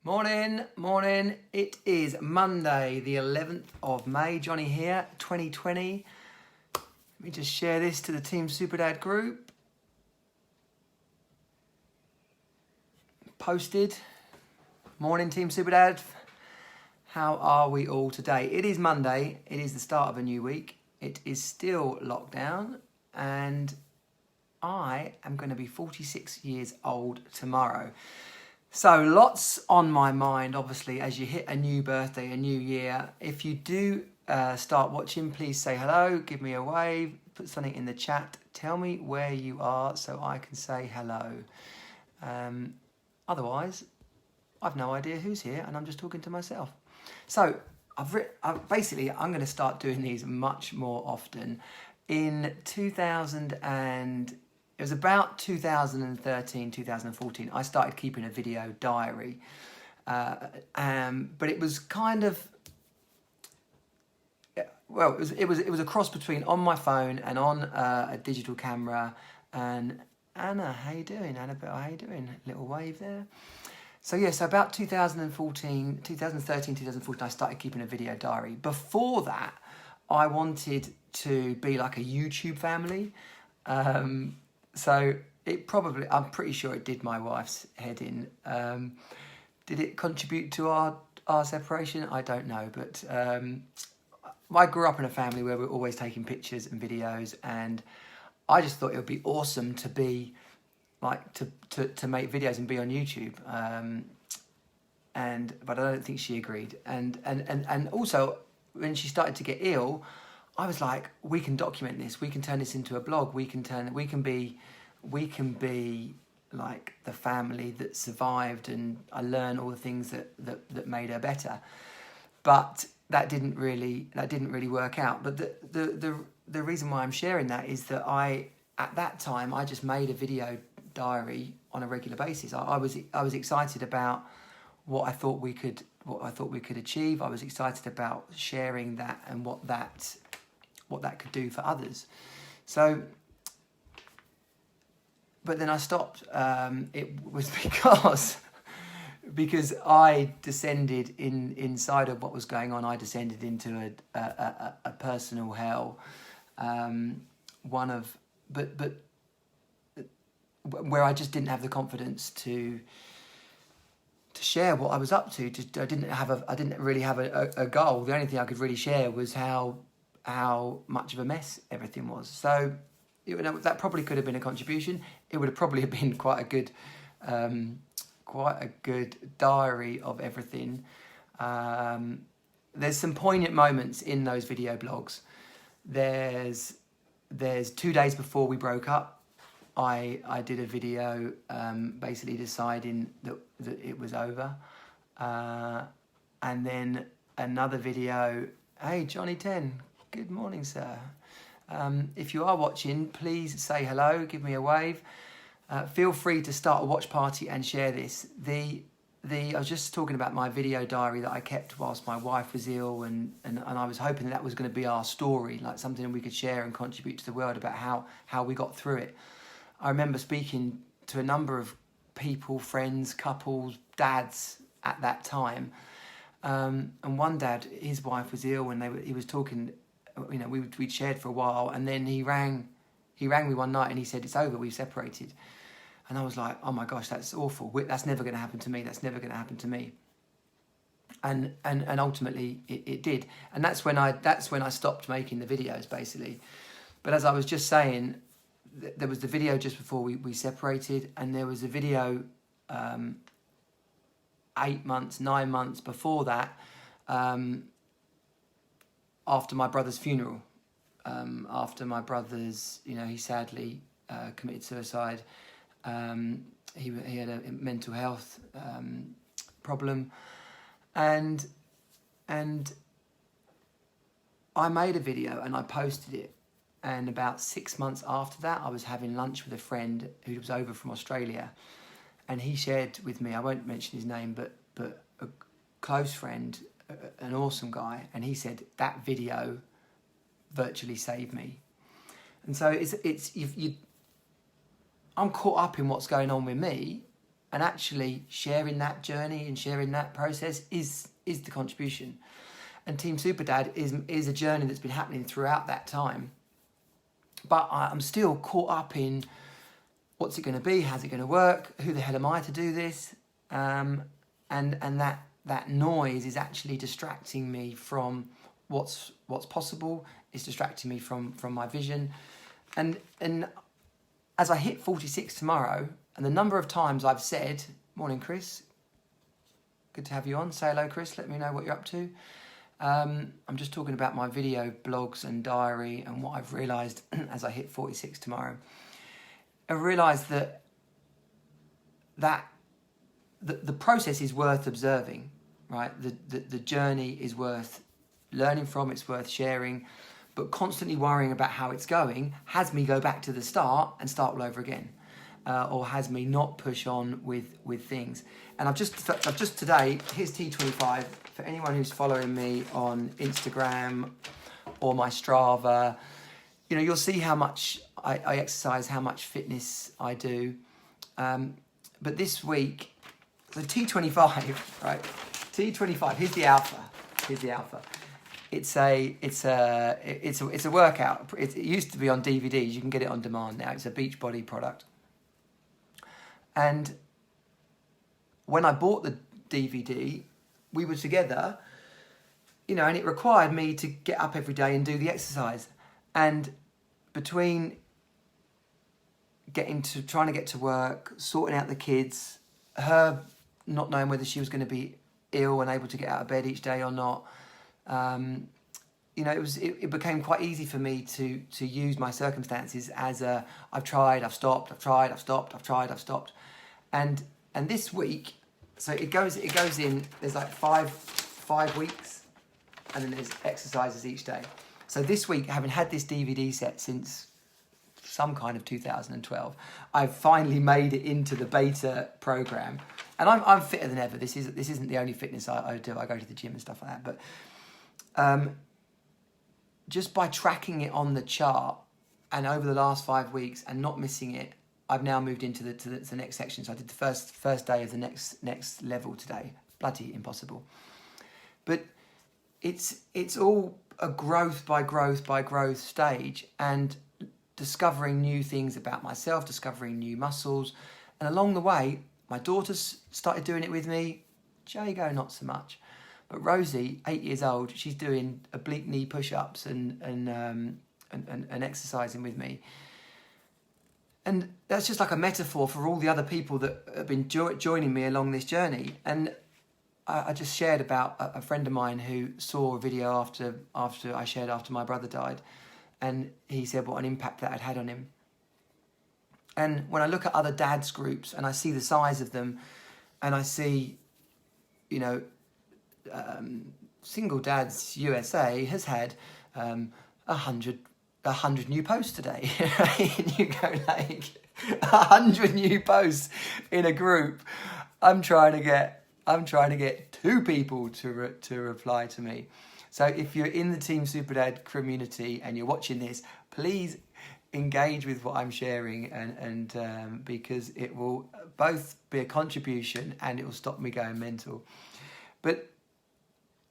Morning, morning. It is Monday, the 11th of May. Johnny here, 2020. Let me just share this to the Team Superdad group. Posted. Morning, Team Superdad. How are we all today? It is Monday. It is the start of a new week. It is still lockdown, and I am going to be 46 years old tomorrow. So lots on my mind, obviously, as you hit a new birthday, a new year. If you do start watching, please say hello, give me a wave, put something in the chat, tell me where you are so I can say hello. Otherwise, I've no idea who's here and I'm just talking to myself. So I'm going to start doing these much more often. In 2013, 2014, I started keeping a video diary. But it was kind of, well, it was a cross between on my phone and on a digital camera. And Anna, how you doing? Annabelle, how you doing? Little wave there. So about 2013, 2014, I started keeping a video diary. Before that, I wanted to be like a YouTube family. So it probably, I'm pretty sure it did my wife's head in. Did it contribute to our separation? I don't know, but I grew up in a family where we were always taking pictures and videos, and I just thought it would be awesome to be like to make videos and be on YouTube. But I don't think she agreed. And also when she started to get ill, I was like, we can document this. We can turn this into a blog. We can be like the family that survived, and I learned all the things that made her better. But that didn't really work out. But the reason why I'm sharing that is that at that time I just made a video diary on a regular basis. I was excited about what I thought we could achieve. I was excited about sharing that and what that could do for others. So, but then I stopped. It was because I descended inside of what was going on. I descended into a personal hell. Where I just didn't have the confidence to share what I was up to. I didn't really have a goal. The only thing I could really share was how much of a mess everything was. So that probably could have been a contribution. It would have probably been quite a good diary of everything. There's some poignant moments in those video blogs. There's 2 days before we broke up, I did a video basically deciding that it was over. And then another video, hey Johnny 10, good morning sir. If you are watching, please say hello, give me a wave. Feel free to start a watch party and share this. I was just talking about my video diary that I kept whilst my wife was ill, and I was hoping that was going to be our story, like something we could share and contribute to the world about how we got through it. I remember speaking to a number of people, friends, couples, dads at that time. And one dad, his wife was ill, and he was talking, we'd shared for a while, and then he rang me one night and he said, it's over, we've separated. And I was like, oh my gosh, that's awful. That's never going to happen to me. That's never going to happen to me. And ultimately it did. And that's when I stopped making the videos, basically. But as I was just saying, there was the video just before we separated, and there was a video 9 months before that, after my brother's funeral. After my brother's, he sadly committed suicide. He had a mental health problem, and I made a video and I posted it. And about 6 months after that, I was having lunch with a friend who was over from Australia, and he shared with me, I won't mention his name, but a close friend, an awesome guy, and he said that video virtually saved me. And so I'm caught up in what's going on with me, And actually sharing that journey and sharing that process is the contribution. And Team Superdad is a journey that's been happening throughout that time. But I'm still caught up in what's it going to be, how's it going to work, who the hell am I to do this? And that noise is actually distracting me from what's possible. It's distracting me from my vision. And as I hit 46 tomorrow, and the number of times I've said, morning Chris, good to have you on, say hello Chris, let me know what you're up to. I'm just talking about my video blogs and diary and what I've realised as I hit 46 tomorrow. I realised that the process is worth observing, right? The journey is worth learning from, it's worth sharing, but constantly worrying about how it's going has me go back to the start and start all over again, or has me not push on with things. And I've just today, here's T25, for anyone who's following me on Instagram or my Strava, you know, you'll see how much I exercise, how much fitness I do. But this week, the T25, right? T25, here's the alpha. It's a workout. It used to be on DVDs. You can get it on demand now. It's a Beachbody product. And when I bought the DVD, we were together, you know, and it required me to get up every day and do the exercise. And between trying to get to work, sorting out the kids, her not knowing whether she was going to be ill and able to get out of bed each day or not, you know, it became quite easy for me to use my circumstances as a I've tried, I've stopped, I've tried, I've stopped, I've tried, I've stopped, and this week, so it goes in. There's like five weeks, and then there's exercises each day. So this week, having had this DVD set since some kind of 2012, I've finally made it into the beta program, and I'm fitter than ever. This isn't the only fitness I do. I go to the gym and stuff like that, but just by tracking it on the chart, and over the last 5 weeks and not missing it, I've now moved into the next section. So I did the first day of the next level today. Bloody impossible, but it's all a growth by growth stage, and discovering new things about myself, discovering new muscles. And along the way, my daughter's started doing it with me. Jago, not so much. But Rosie, 8 years old, she's doing oblique knee push-ups and exercising with me. And that's just like a metaphor for all the other people that have been joining me along this journey. And I just shared about a friend of mine who saw a video after I shared after my brother died. And he said what an impact that had on him. And when I look at other dads groups and I see the size of them, and I see, you know, Single Dads USA has had 100 new posts today. And you go like 100 new posts in a group. I'm trying to get 2 people to reply to me. So if you're in the Team Superdad community and you're watching this, please engage with what I'm sharing, and because it will both be a contribution and it will stop me going mental. But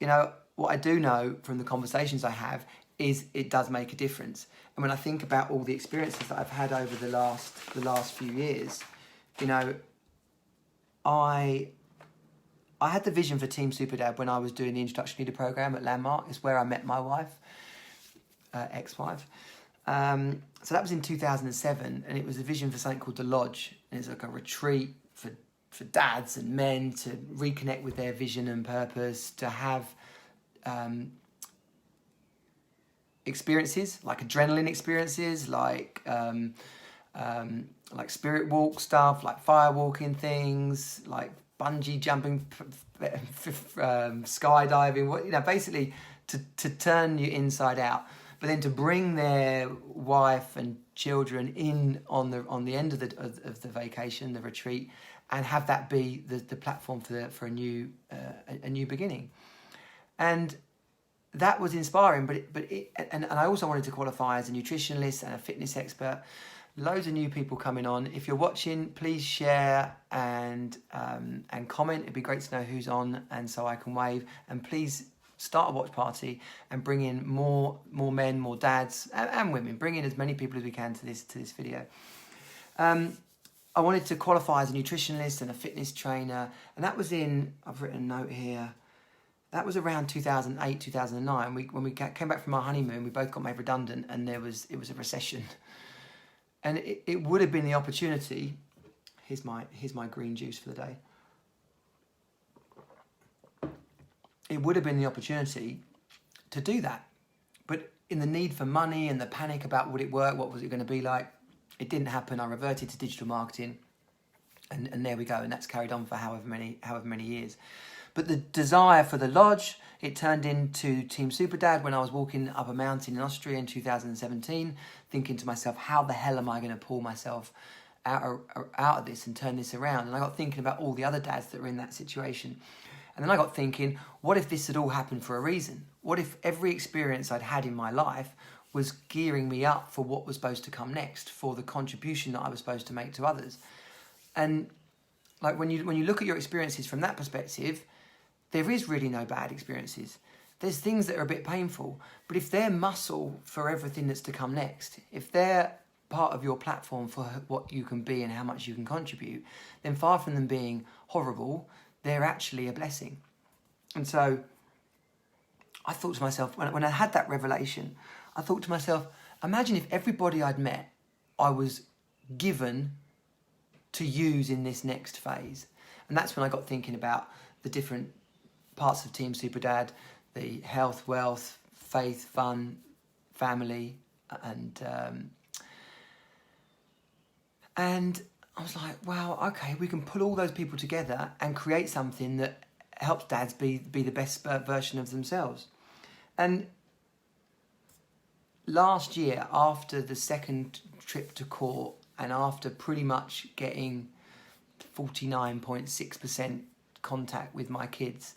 you know, what I do know from the conversations I have is it does make a difference. And when I think about all the experiences that I've had over the last few years, you know, I had the vision for Team Superdad when I was doing the Introduction Leader program at Landmark. It's where I met my wife, ex-wife. So that was in 2007, and it was a vision for something called The Lodge. And it's like a retreat for dads and men to reconnect with their vision and purpose, to have experiences, like adrenaline experiences, like spirit walk stuff, like fire walking things, like bungee jumping, skydiving, you know, basically to turn you inside out, but then to bring their wife and children in on the end of the vacation, the retreat, and have that be the platform for a new beginning. And that was inspiring, but I also wanted to qualify as a nutritionist and a fitness expert. loads of new people coming on. If you're watching, please share and comment. It'd be great to know who's on, and so I can wave. And please start a watch party and bring in more men, more dads and women. Bring in as many people as we can to this video. I wanted to qualify as a nutritionist and a fitness trainer, and that was I've written a note here. That was around 2008, 2009. When we came back from our honeymoon, we both got made redundant, and it was a recession. And it would have been the opportunity. Here's my green juice for the day. It would have been the opportunity to do that, but in the need for money and the panic about would it work, what was it going to be like, it didn't happen. I reverted to digital marketing, and there we go. And that's carried on for however many years. But the desire for the lodge, it turned into Team Superdad when I was walking up a mountain in Austria in 2017, thinking to myself, how the hell am I going to pull myself out of this and turn this around? And I got thinking about all the other dads that were in that situation. And then I got thinking, what if this had all happened for a reason? What if every experience I'd had in my life was gearing me up for what was supposed to come next, for the contribution that I was supposed to make to others? And like when you look at your experiences from that perspective, there is really no bad experiences. There's things that are a bit painful, but if they're muscle for everything that's to come next, if they're part of your platform for what you can be and how much you can contribute, then far from them being horrible, they're actually a blessing. And so I thought to myself, when I had that revelation, I thought to myself, imagine if everybody I'd met, I was given to use in this next phase. And that's when I got thinking about the different parts of Team Superdad, the health, wealth, faith, fun, family, and I was like, wow, okay, we can pull all those people together and create something that helps dads be the best version of themselves. And last year, after the second trip to court and after pretty much getting 49.6% contact with my kids,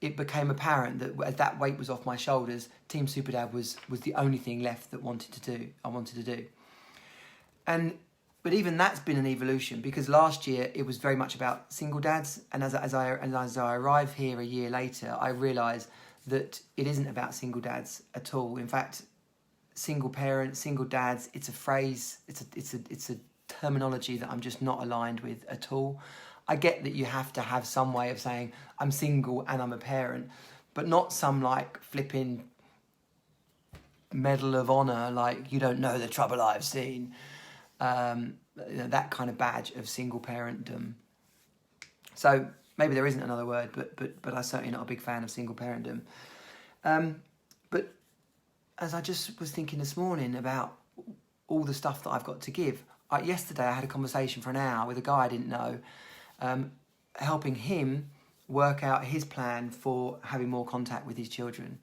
it became apparent that as that weight was off my shoulders, Team Superdad was the only thing left that I wanted to do. But even that's been an evolution, because last year it was very much about single dads, and as I arrive here a year later, I realise that it isn't about single dads at all. In fact, single parents, single dads, it's a phrase, it's a terminology that I'm just not aligned with at all. I get that you have to have some way of saying I'm single and I'm a parent, but not some like flipping Medal of Honor, like you don't know the trouble I've seen. That kind of badge of single parentdom. So maybe there isn't another word, but I'm certainly not a big fan of single parentdom. But as I just was thinking this morning about all the stuff that I've got to give, yesterday I had a conversation for an hour with a guy I didn't know, helping him work out his plan for having more contact with his children.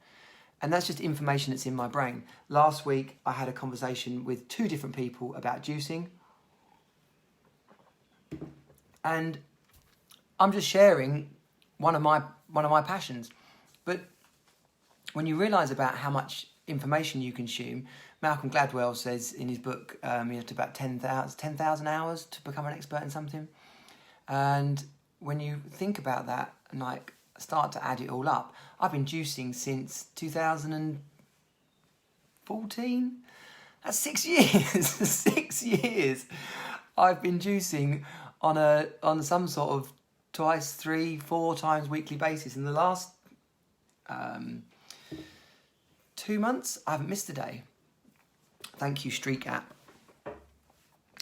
And that's just information that's in my brain. Last week, I had a conversation with 2 different people about juicing. And I'm just sharing one of my passions. But when you realise about how much information you consume, Malcolm Gladwell says in his book, you have to about 10,000 hours to become an expert in something. And when you think about that and like start to add it all up, I've been juicing since 2014. That's 6 years. 6 years. I've been juicing on some sort of 2, 3, 4 times weekly basis. In the last 2 months, I haven't missed a day. Thank you, Streak app.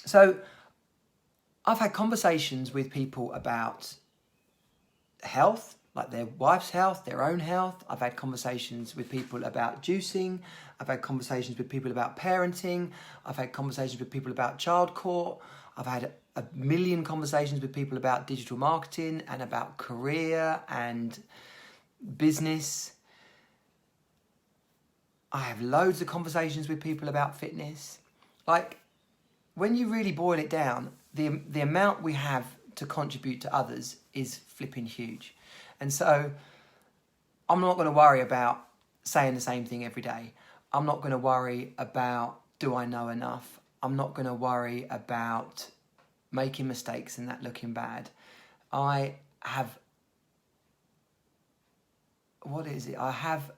So I've had conversations with people about health, like their wife's health, their own health. I've had conversations with people about juicing. I've had conversations with people about parenting. I've had conversations with people about child court. I've had a million conversations with people about digital marketing and about career and business. I have loads of conversations with people about fitness. Like, when you really boil it down, the amount we have to contribute to others is flipping huge. And so I'm not going to worry about saying the same thing every day. I'm not going to worry about do I know enough? I'm not going to worry about making mistakes and that looking bad. I have, what is it? I have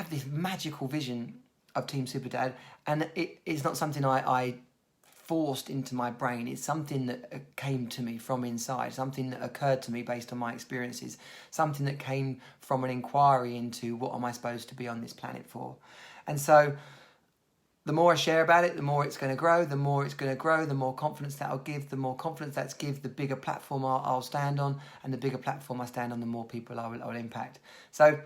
this magical vision of Team Superdad, and it's not something I forced into my brain. It's something that came to me from inside, something that occurred to me based on my experiences, something that came from an inquiry into what am I supposed to be on this planet for. And so the more I share about it, the more it's going to grow, the more it's going to grow, the more confidence that I'll give, the more confidence that's give, the bigger platform I'll stand on, and the bigger platform I stand on, the more people I will impact. So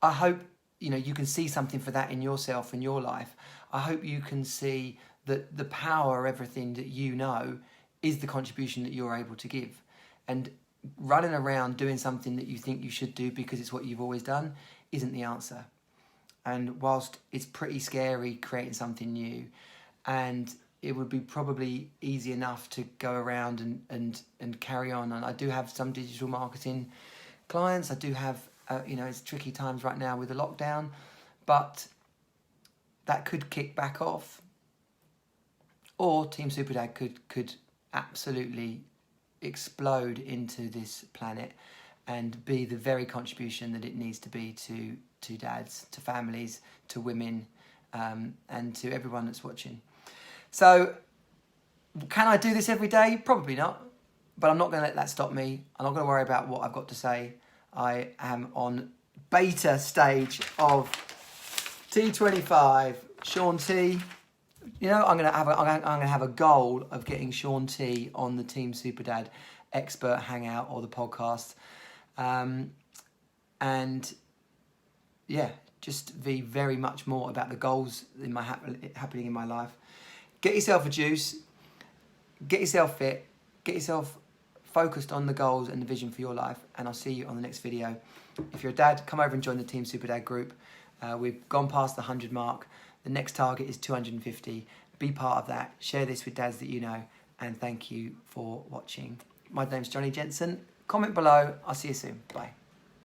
I hope you can see something for that in yourself and your life. I hope you can see that the power of everything that you know is the contribution that you're able to give. And running around doing something that you think you should do because it's what you've always done isn't the answer. And whilst it's pretty scary creating something new, and it would be probably easy enough to go around and carry on. And I do have some digital marketing clients. I do have, it's tricky times right now with the lockdown, but that could kick back off. Or Team Superdad could absolutely explode into this planet and be the very contribution that it needs to be to dads, to families, to women, and to everyone that's watching. So, can I do this every day? Probably not, but I'm not going to let that stop me. I'm not going to worry about what I've got to say. I am on beta stage of T25. Shaun T. I'm going to have a goal of getting Shaun T on the Team Superdad Expert Hangout or the podcast, and just be very much more about the goals in happening in my life. Get yourself a juice, get yourself fit, get yourself focused on the goals and the vision for your life, and I'll see you on the next video. If you're a dad, come over and join the Team Superdad group. We've gone past the 100 mark. The next target is 250. Be part of that. Share this with dads that you know, and thank you for watching. My name's Johnny Jensen. Comment below. I'll see you soon. Bye.